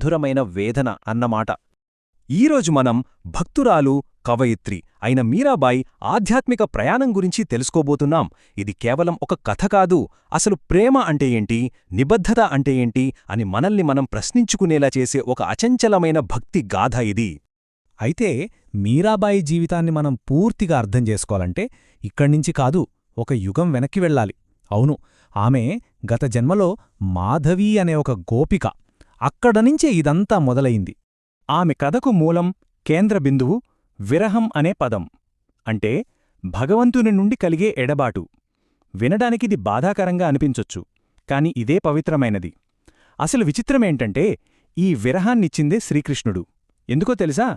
మధురమైన వేదన అన్నమాట. ఈరోజు మనం భక్తురాలు, కవయిత్రి అయిన మీరాబాయి ఆధ్యాత్మిక ప్రయాణం గురించి తెలుసుకోబోతున్నాం. ఇది కేవలం ఒక కథ కాదు, అసలు ప్రేమ అంటే ఏంటి, నిబద్ధత అంటే ఏంటి అని మనల్ని మనం ప్రశ్నించుకునేలా చేసే ఒక అచంచలమైన భక్తి గాథ ఇది. అయితే మీరాబాయి జీవితాన్ని మనం పూర్తిగా అర్థం చేసుకోవాలంటే ఇక్కడ్నించి కాదు, ఒక యుగం వెనక్కి వెళ్ళాలి. అవును, ఆమె గత జన్మలో మాధవీ అనే ఒక గోపిక. అక్కడనుంచే ఇదంతా మొదలయింది. ఆమె కథకు మూలం, కేంద్ర బిందువు విరహం అనే పదం. అంటే భగవంతుని నుండి కలిగే ఎడబాటు. వినడానికిది బాధాకరంగా అనిపించొచ్చు, కాని ఇదే పవిత్రమైనది. అసలు విచిత్రమేంటంటే ఈ విరహాన్నిచ్చిందే శ్రీకృష్ణుడు. ఎందుకో తెలుసా?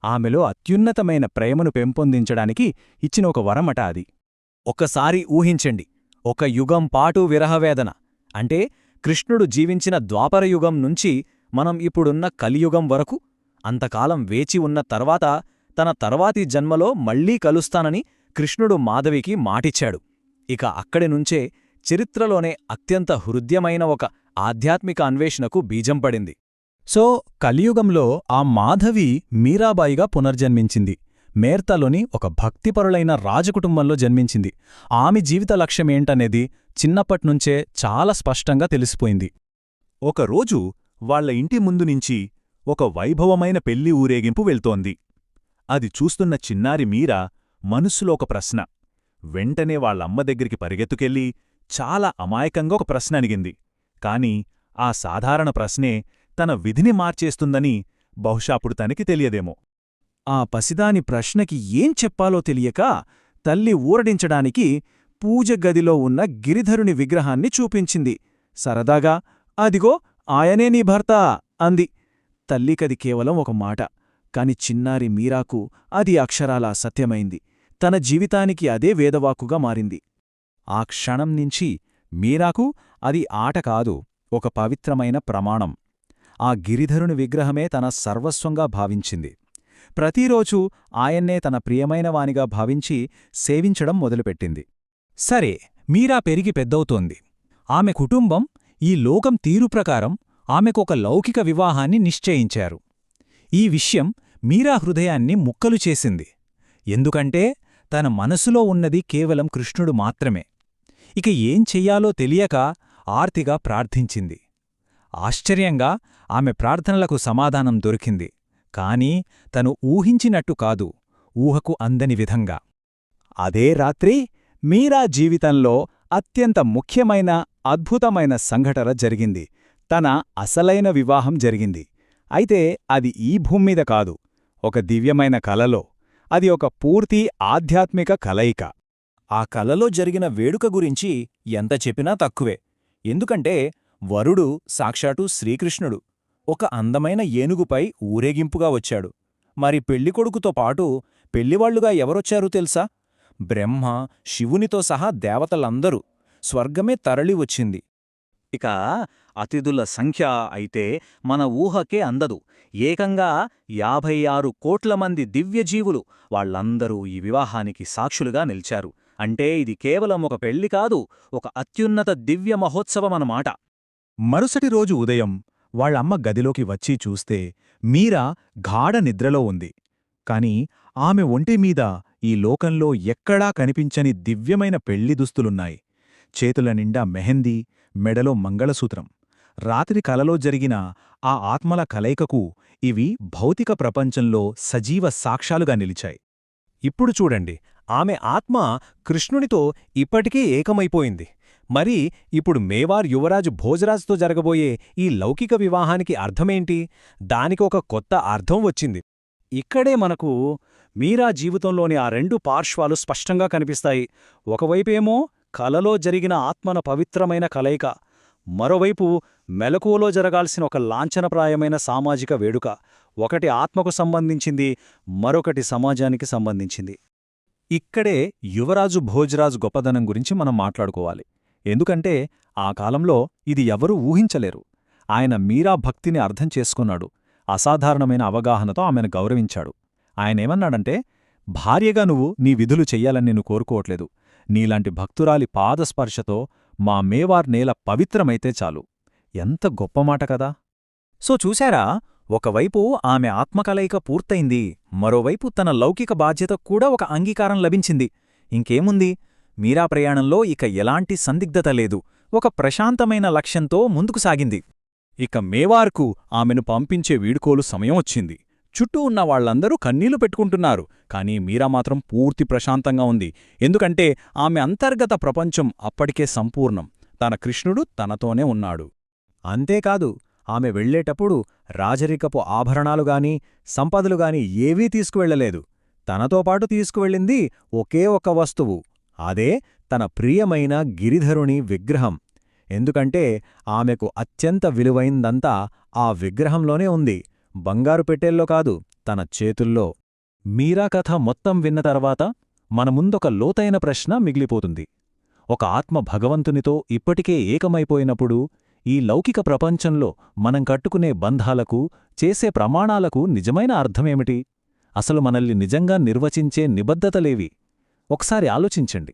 ఆమెలో అత్యున్నతమైన ప్రేమను పెంపొందించడానికి ఇచ్చిన ఒక వరమట అది. ఒక్కసారి ఊహించండి, ఒక యుగం పాటు విరహవేదన అంటే కృష్ణుడు జీవించిన ద్వాపరయుగం నుంచి మనం ఇప్పుడున్న కలియుగం వరకు అంతకాలం వేచి ఉన్న తర్వాత తన తర్వాతి జన్మలో మళ్లీ కలుస్తానని కృష్ణుడు మాధవికి మాటిచ్చాడు. ఇక అక్కడినుంచే చరిత్రలోనే అత్యంత హృద్యమైన ఒక ఆధ్యాత్మిక అన్వేషణకు బీజం పడింది. సో కలియుగంలో ఆ మాధవి మీరాబాయిగా పునర్జన్మించింది. మేర్తాలోని ఒక భక్తిపరులైన రాజకుటుంబంలో జన్మించింది. ఆమె జీవిత లక్ష్యమేంటనేది చిన్నప్పట్నుంచే చాలా స్పష్టంగా తెలిసిపోయింది. ఒకరోజు వాళ్ల ఇంటి ముందు నుంచి ఒక వైభవమైన పెళ్లి ఊరేగింపు వెళ్తోంది. అది చూస్తున్న చిన్నారి మీరా మనస్సులో ఒక ప్రశ్న. వెంటనే వాళ్ళమ్మ దగ్గరికి పరిగెత్తుకెళ్ళి చాలా అమాయకంగా ఒక ప్రశ్న అడిగింది. కాని ఆ సాధారణ ప్రశ్నే తన విధిని మార్చేస్తుందని బహుశాప్పుడు తనకి తెలియదేమో. ఆ పసిదాని ప్రశ్నకి ఏం చెప్పాలో తెలియక తల్లి ఊరడించడానికి పూజగదిలో ఉన్న గిరిధరుని విగ్రహాన్ని చూపించింది. సరదాగా, అదిగో ఆయనే నీ భర్త అంది. తల్లికది కేవలం ఒక మాట, కాని చిన్నారి మీరాకు అది అక్షరాలా సత్యమైంది. తన జీవితానికి అదే వేదవాక్కుగా మారింది. ఆ క్షణం నుంచి మీరాకు అది ఆట కాదు, ఒక పవిత్రమైన ప్రమాణం. ఆ గిరిధరుని విగ్రహమే తన సర్వస్వంగా భావించింది. ప్రతిరోజూ ఆయన్నే తన ప్రియమైనవానిగా భావించి సేవించడం మొదలుపెట్టింది. సరే, మీరా పెరిగి పెద్దవుతోంది. ఆమె కుటుంబం ఈ లోకం తీరు ప్రకారం ఆమెకొక లౌకిక వివాహాన్ని నిశ్చయించారు. ఈ విషయం మీరా హృదయాన్ని ముక్కలు చేసింది. ఎందుకంటే తన మనసులో ఉన్నది కేవలం కృష్ణుడు మాత్రమే. ఇక ఏం చెయ్యాలో తెలియక ఆర్తిగా ప్రార్థించింది. ఆశ్చర్యంగా ఆమె ప్రార్థనలకు సమాధానం దొరికింది. కాని తను ఊహించినట్టు కాదు, ఊహకు అందని విధంగా. అదే రాత్రి మీరా జీవితంలో అత్యంత ముఖ్యమైన, అద్భుతమైన సంఘటన జరిగింది. తన అసలైన వివాహం జరిగింది. అయితే అది ఈ భూమ్మీద కాదు, ఒక దివ్యమైన కలలో. అది ఒక పూర్తి ఆధ్యాత్మిక కలయిక. ఆ కలలో జరిగిన వేడుక గురించి ఎంత చెప్పినా తక్కువే. ఎందుకంటే వరుడు సాక్షాత్తు శ్రీకృష్ణుడు ఒక అందమైన ఏనుగుపై ఊరేగింపుగా వచ్చాడు. మరి పెళ్లికొడుకుతో పాటు పెళ్లివాళ్లుగా ఎవరొచ్చారు తెలుసా? బ్రహ్మ, శివునితో సహా దేవతలందరూ. స్వర్గమే తరలి వచ్చింది. ఇక అతిథుల సంఖ్య అయితే మన ఊహకే అందదు. ఏకంగా 56 కోట్ల మంది దివ్యజీవులు. వాళ్లందరూ ఈ వివాహానికి సాక్షులుగా నిలిచారు. అంటే ఇది కేవలం ఒక పెళ్లి కాదు, ఒక అత్యున్నత దివ్య మహోత్సవమన్నమాట. మరుసటి రోజు ఉదయం వాళ్ళమ్మ గదిలోకి వచ్చి చూస్తే మీరా గాఢ నిద్రలో ఉంది. కాని ఆమె ఒంటిమీద ఈ లోకంలో ఎక్కడా కనిపించని దివ్యమైన పెళ్లి దుస్తులున్నాయి. చేతుల నిండా మెహందీ, మెడలో మంగళసూత్రం. రాత్రి కలలో జరిగిన ఆ ఆత్మల కలయికకు ఇవి భౌతిక ప్రపంచంలో సజీవ సాక్ష్యాలుగా నిలిచాయి. ఇప్పుడు చూడండి, ఆమె ఆత్మ కృష్ణునితో ఇప్పటికే ఏకమైపోయింది. మరి ఇప్పుడు మేవార్ యువరాజు భోజరాజుతో జరగబోయే ఈ లౌకిక వివాహానికి అర్థమేంటి? దానికి ఒక కొత్త అర్థం వచ్చింది. ఇక్కడే మనకు మీరా జీవితంలోని ఆ రెండు పార్శ్వాలు స్పష్టంగా కనిపిస్తాయి. ఒకవైపేమో కలలో జరిగిన ఆత్మన పవిత్రమైన కలయిక, మరోవైపు మెలకువలో జరగాల్సిన ఒక లాంఛనప్రాయమైన సామాజిక వేడుక. ఒకటి ఆత్మకు సంబంధించింది, మరొకటి సమాజానికి సంబంధించింది. ఇక్కడే యువరాజు భోజరాజు గొప్పదనం గురించి మనం మాట్లాడుకోవాలి. ఎందుకంటే ఆ కాలంలో ఇది ఎవరూ ఊహించలేరు. ఆయన మీరా భక్తిని అర్థం చేసుకున్నాడు. అసాధారణమైన అవగాహనతో ఆమెను గౌరవించాడు. ఆయనేమన్నాడంటే, భార్యగా నువ్వు నీ విధులు చెయ్యాలని నేను కోరుకోవట్లేదు. నీలాంటి భక్తురాలి పాదస్పర్శతో మా మేవార్ నేల పవిత్రమైతే చాలు. ఎంత గొప్ప మాట కదా! సో చూశారా, ఒకవైపు ఆమె ఆత్మకలయిక పూర్తయింది, మరోవైపు తన లౌకిక బాధ్యత కూడా ఒక అంగీకారం లభించింది. ఇంకేముంది, మీరా ప్రయాణంలో ఇక ఎలాంటి సందిగ్ధత లేదు, ఒక ప్రశాంతమైన లక్ష్యంతో ముందుకు సాగింది. ఇక మేవార్కు ఆమెను పంపించే వీడుకోలు సమయం వచ్చింది. చుట్టూ ఉన్న వాళ్లందరూ కన్నీళ్లు పెట్టుకుంటున్నారు, కాని మీరా మాత్రం పూర్తి ప్రశాంతంగా ఉంది. ఎందుకంటే ఆమె అంతర్గత ప్రపంచం అప్పటికే సంపూర్ణం. తన కృష్ణుడు తనతోనే ఉన్నాడు. అంతేకాదు, ఆమె వెళ్లేటప్పుడు రాజరికపు ఆభరణాలుగాని సంపదలుగాని ఏవీ తీసుకువెళ్లలేదు. తనతో పాటు తీసుకువెళ్ళింది ఒకే ఒక వస్తువు, అదే తన ప్రియమైన గిరిధరుని విగ్రహం. ఎందుకంటే ఆమెకు అత్యంత విలువైందంతా ఆ విగ్రహంలోనే ఉంది, బంగారు పెట్టెల్లో కాదు, తన చేతుల్లో. మీరా కథ మొత్తం విన్న తర్వాత మన ముందొక లోతైన ప్రశ్న మిగిలిపోతుంది. ఒక ఆత్మ భగవంతునితో ఇప్పటికే ఏకమైపోయినప్పుడు ఈ లౌకిక ప్రపంచంలో మనం కట్టుకునే బంధాలకు, చేసే ప్రమాణాలకు నిజమైన అర్థమేమిటి? అసలు మనల్ని నిజంగా నిర్వచించే నిబద్ధతలేవి? ఒకసారి ఆలోచించండి.